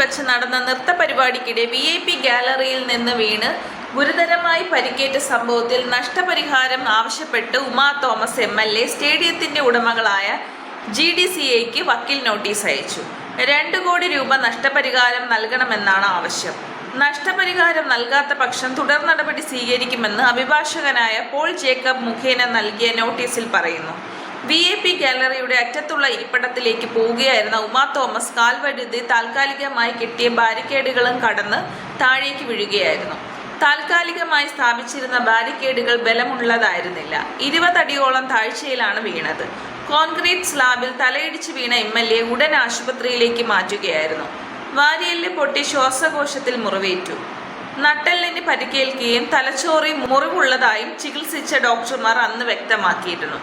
വച്ച് നടന്ന നൃത്ത പരിപാടിക്കിടെ VIP ഗാലറിയിൽ നിന്ന് വീണ് ഗുരുതരമായി പരിക്കേറ്റ സംഭവത്തിൽ നഷ്ടപരിഹാരം ആവശ്യപ്പെട്ട് ഉമാ തോമസ് MLA സ്റ്റേഡിയത്തിന്റെ ഉടമകളായ GDCAക്ക് വക്കീൽ നോട്ടീസ് അയച്ചു. 2 കോടി രൂപ നഷ്ടപരിഹാരം നൽകണമെന്നാണ് ആവശ്യം. നഷ്ടപരിഹാരം നൽകാത്ത പക്ഷം തുടർ നടപടി സ്വീകരിക്കുമെന്ന് അഭിഭാഷകനായ പോൾ ജേക്കബ് മുഖേന നൽകിയ നോട്ടീസിൽ പറയുന്നു. VIP ഗാലറിയുടെ അറ്റത്തുള്ള ഇരിപ്പിടത്തിലേക്ക് പോവുകയായിരുന്ന ഉമാ തോമസ് കാൽവഴുതി താൽക്കാലികമായി കെട്ടിയ ബാരിക്കേഡുകളും കടന്ന് താഴേക്ക് വീഴുകയായിരുന്നു. താൽക്കാലികമായി സ്ഥാപിച്ചിരുന്ന ബാരിക്കേഡുകൾ ബലമുള്ളതായിരുന്നില്ല. 20 അടിയോളം താഴ്ചയിലാണ് വീണത്. കോൺക്രീറ്റ് സ്ലാബിൽ തലയിടിച്ച് വീണ MLA ഉടൻ ആശുപത്രിയിലേക്ക് മാറ്റുകയായിരുന്നു. വാരിയെല്ല് പൊട്ടി ശ്വാസകോശത്തിൽ മുറിവേറ്റു. നട്ടെല്ലിന് പരിക്കേൽക്കുകയും തലച്ചോറിൽ മുറിവുള്ളതായും ചികിത്സിച്ച ഡോക്ടർമാർ അന്ന് വ്യക്തമാക്കിയിരുന്നു.